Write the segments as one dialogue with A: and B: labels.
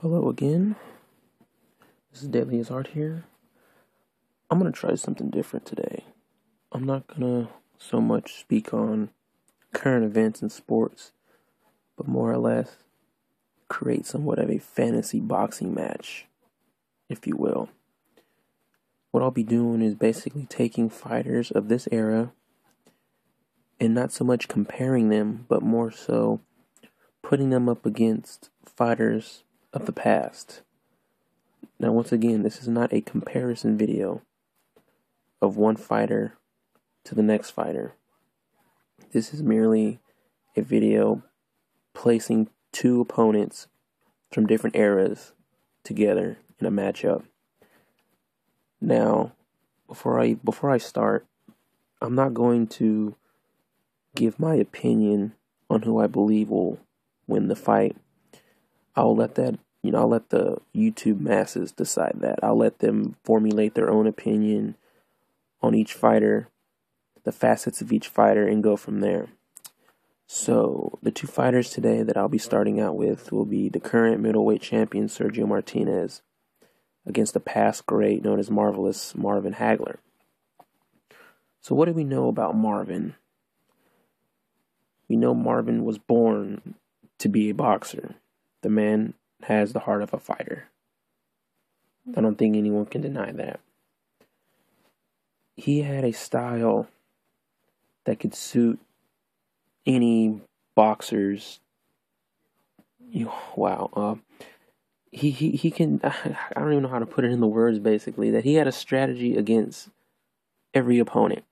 A: Hello again. This is Deadly as Art here. I'm going to try something different today. I'm not going to so much speak on current events in sports, but more or less create somewhat of a fantasy boxing match, if you will. What I'll be doing is basically taking fighters of this era and not so much comparing them, but more so putting them up against fighters of the past. Now, once again, this is not a comparison video of one fighter to the next fighter. This is merely a video placing two opponents from different eras together in a matchup. Now, before I start, I'm not going to give my opinion on who I believe will win the fight. I'll let the YouTube masses decide that. I'll let them formulate their own opinion on each fighter, the facets of each fighter, and go from there. So, the two fighters today that I'll be starting out with will be the current middleweight champion, Sergio Martinez, against the past great known as Marvelous Marvin Hagler. So, what do we know about Marvin? We know Marvin was born to be a boxer. The man has the heart of a fighter. I don't think anyone can deny that. He had a style that could suit any boxer's. He can. I don't even know how to put it in the words. Basically, that he had a strategy against every opponent.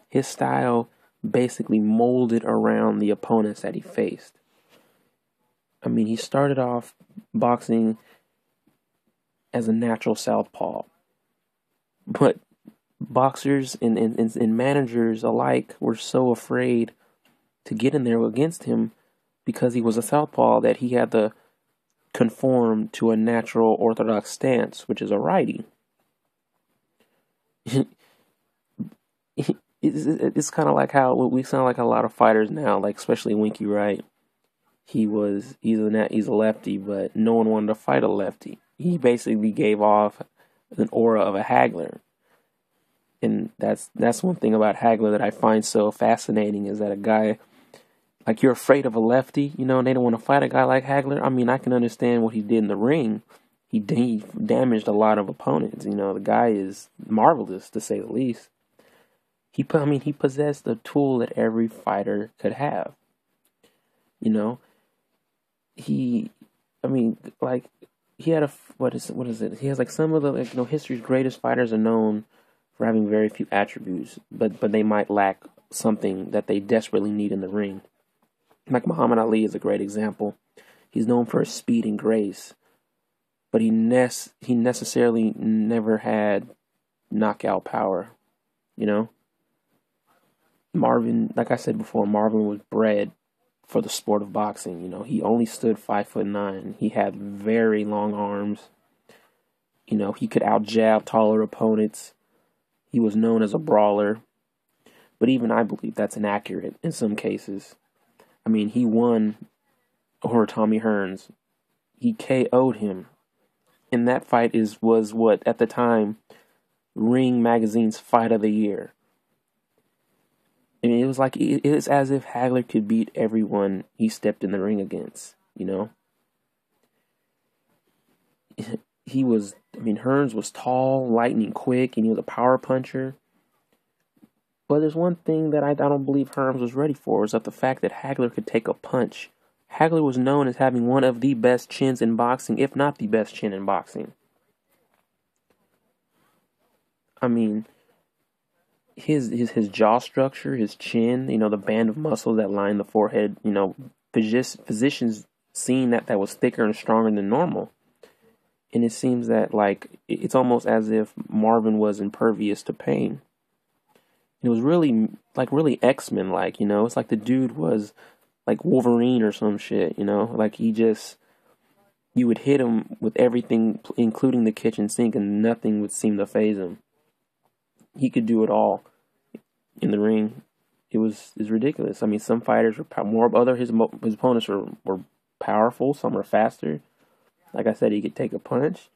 A: His style basically molded around the opponents that he faced. I mean, he started off boxing as a natural southpaw, but boxers and managers alike were so afraid to get in there against him because he was a southpaw that he had to conform to a natural orthodox stance, which is a righty. It's kind of like how we sound like a lot of fighters now, like especially Winky Wright. He's a lefty, but no one wanted to fight a lefty. He basically gave off an aura of a Hagler. And that's one thing about Hagler that I find so fascinating, is that a guy, like, you're afraid of a lefty, and they don't want to fight a guy like Hagler. I mean, I can understand what he did in the ring. He damaged a lot of opponents. The guy is marvelous, to say the least. He possessed a tool that every fighter could have. He had what is it? He has like some of the history's greatest fighters are known for having very few attributes, but they might lack something that they desperately need in the ring. Like Muhammad Ali is a great example. He's known for his speed and grace, but he necessarily never had knockout power. Marvin, like I said before, Marvin was bred for the sport of boxing. He only stood 5'9". He had very long arms. He could out-jab taller opponents. He was known as a brawler. But even I believe that's inaccurate in some cases. I mean, he won over Tommy Hearns. He KO'd him. And that fight was what, at the time, Ring Magazine's Fight of the Year. I mean, it was as if Hagler could beat everyone he stepped in the ring against, Hearns was tall, lightning quick, and he was a power puncher. But there's one thing that I don't believe Hearns was ready for, was that the fact that Hagler could take a punch. Hagler was known as having one of the best chins in boxing, if not the best chin in boxing. I mean, his jaw structure, his chin, the band of muscles that line the forehead, physicians seen that was thicker and stronger than normal. And it seems that, it's almost as if Marvin was impervious to pain. It was really X-Men it's like the dude was like Wolverine or some shit, you would hit him with everything, including the kitchen sink, and nothing would seem to faze him. He could do it all in the ring. It's ridiculous. I mean, some fighters were his opponents were powerful, some were faster. Like I said, he could take a punch,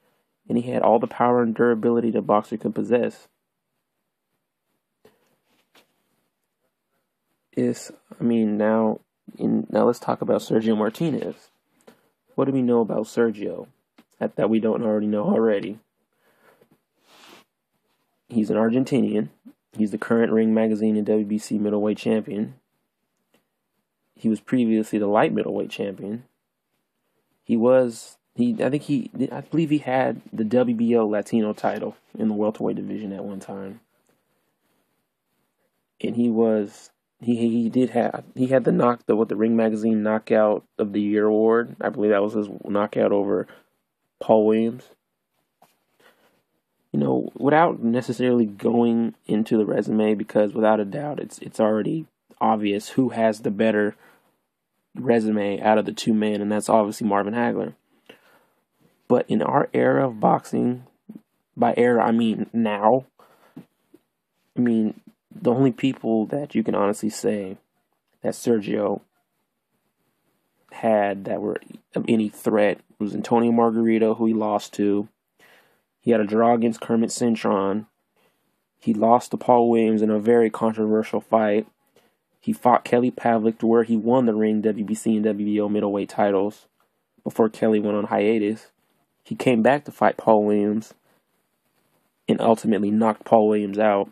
A: and he had all the power and durability that a boxer could possess. Now let's talk about Sergio Martinez. What do we know about Sergio that we don't already know already? He's an Argentinian. He's the current Ring Magazine and WBC middleweight champion. He was previously the light middleweight champion. I believe he had the WBO Latino title in the welterweight division at one time. And he had the Ring Magazine Knockout of the Year award. I believe that was his knockout over Paul Williams. Without necessarily going into the resume, because without a doubt it's already obvious who has the better resume out of the two men, and that's obviously Marvin Hagler. But in our era of boxing, by era I mean now, the only people that you can honestly say that Sergio had that were of any threat was Antonio Margarito, who he lost to. He had a draw against Kermit Cintron. He lost to Paul Williams in a very controversial fight. He fought Kelly Pavlik, to where he won the Ring WBC and WBO middleweight titles before Kelly went on hiatus. He came back to fight Paul Williams and ultimately knocked Paul Williams out.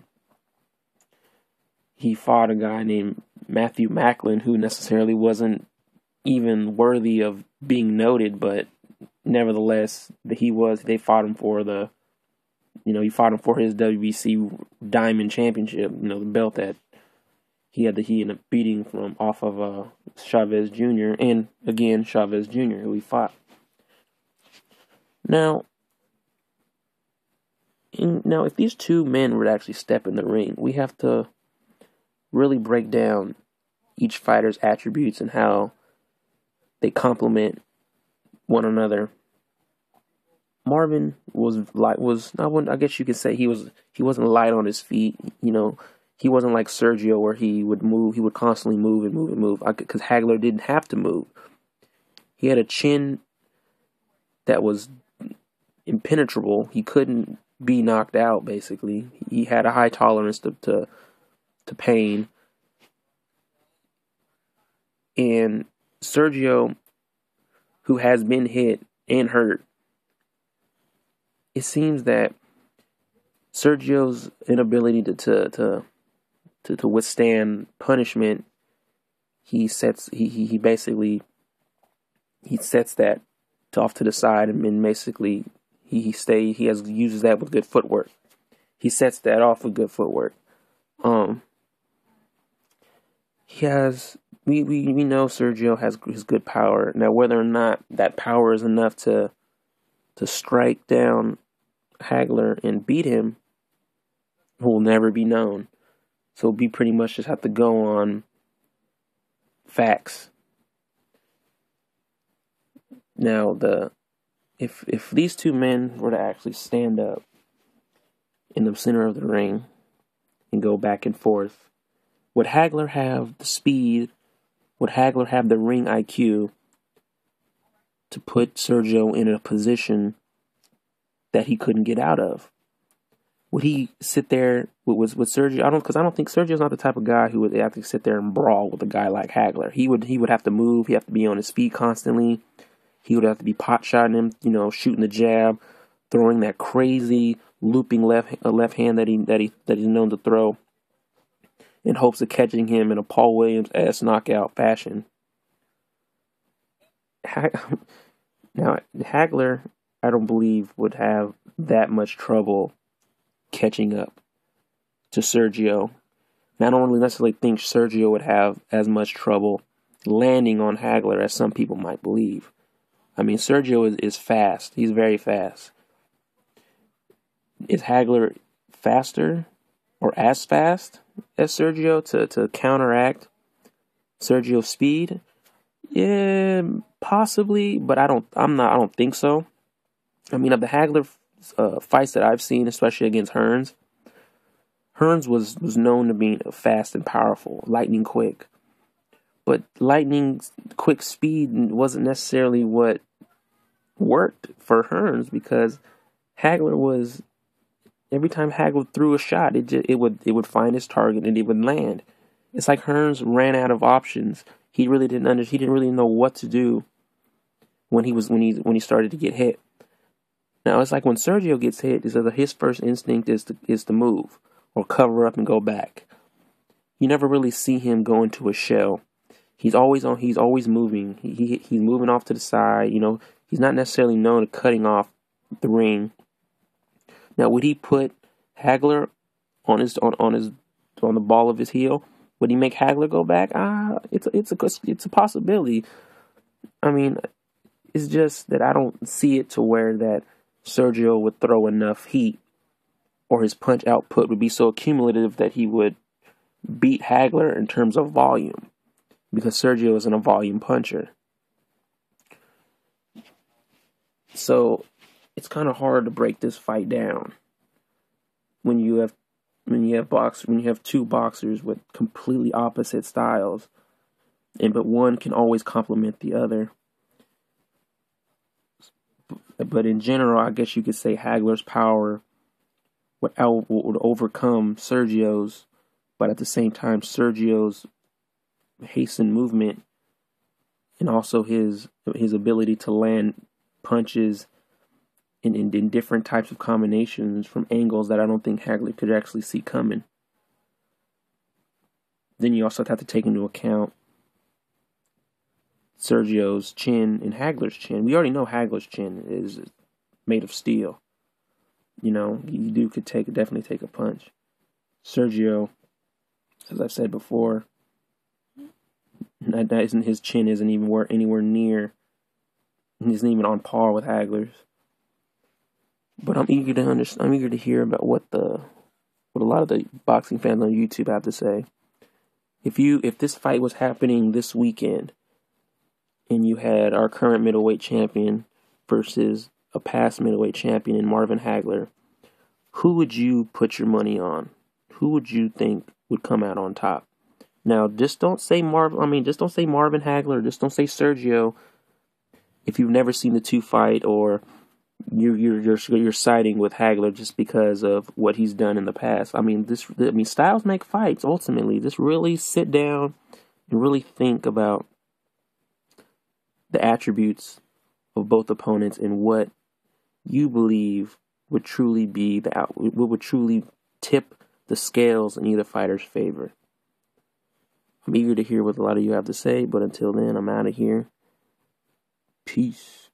A: He fought a guy named Matthew Macklin, who necessarily wasn't even worthy of being noted, but nevertheless, they fought him for he fought him for his WBC Diamond Championship, the belt that he ended up beating off of Chavez Jr. and again Chavez Jr., who he fought. Now, if these two men were to actually step in the ring, we have to really break down each fighter's attributes and how they complement one another. Marvin I guess you could say he wasn't light on his feet. He wasn't like Sergio, where he would constantly move and move. Because Hagler didn't have to move. He had a chin that was impenetrable. He couldn't be knocked out, basically. He had a high tolerance to pain. And Sergio, who has been hit and hurt, it seems that Sergio's inability to withstand punishment, he sets that off to the side, and basically he uses that with good footwork. He sets that off with good footwork. We know Sergio has his good power. Now, whether or not that power is enough to strike down Hagler and beat him will never be known. So we pretty much just have to go on facts. Now, if these two men were to actually stand up in the center of the ring and go back and forth, would Hagler have the speed? Would Hagler have the ring IQ to put Sergio in a position that he couldn't get out of? Would he sit there with Sergio? I don't think Sergio's not the type of guy who would have to sit there and brawl with a guy like Hagler. He would have to move. He have to be on his feet constantly. He would have to be pot shotting him, shooting the jab, throwing that crazy looping left hand that he's known to throw, in hopes of catching him in a Paul Williams-esque knockout fashion. Now, Hagler, I don't believe, would have that much trouble catching up to Sergio. And I don't really necessarily think Sergio would have as much trouble landing on Hagler as some people might believe. Sergio is fast. He's very fast. Is Hagler faster or as fast as Sergio to counteract Sergio's speed? Yeah, possibly, but I don't think so. Of the Hagler fights that I've seen, especially against Hearns was known to be fast and powerful, lightning quick. But lightning quick speed wasn't necessarily what worked for Hearns because Hagler was every time Hagler threw a shot, it would find his target and it would land. It's like Hearns ran out of options. He didn't really know what to do when he started to get hit. Now it's like when Sergio gets hit, his first instinct is to move or cover up and go back. You never really see him go into a shell. He's always moving. He's moving off to the side. He's not necessarily known to cutting off the ring. Now, would he put Hagler on the ball of his heel? Would he make Hagler go back? It's a possibility. I mean, it's just that I don't see it to where that Sergio would throw enough heat, or his punch output would be so accumulative that he would beat Hagler in terms of volume, because Sergio isn't a volume puncher. So it's kind of hard to break this fight down when you have two boxers with completely opposite styles, but one can always complement the other. But in general, I guess you could say Hagler's power would overcome Sergio's, but at the same time, Sergio's hastened movement and also his ability to land punches in different types of combinations from angles that I don't think Hagler could actually see coming. Then you also have to take into account Sergio's chin and Hagler's chin. We already know Hagler's chin is made of steel. You could definitely take a punch. Sergio, as I've said before, his chin isn't even anywhere near. He isn't even on par with Hagler's. But I'm eager to hear about what a lot of the boxing fans on YouTube have to say. If this fight was happening this weekend, and you had our current middleweight champion versus a past middleweight champion in Marvin Hagler, who would you put your money on? Who would you think would come out on top? Now, just don't say Marvin Hagler. Just don't say Sergio. If you've never seen the two fight, or you're siding with Hagler just because of what he's done in the past. Styles make fights. Ultimately, just really sit down and really think about the attributes of both opponents and what you believe would truly be what would truly tip the scales in either fighter's favor. I'm eager to hear what a lot of you have to say, but until then, I'm out of here. Peace.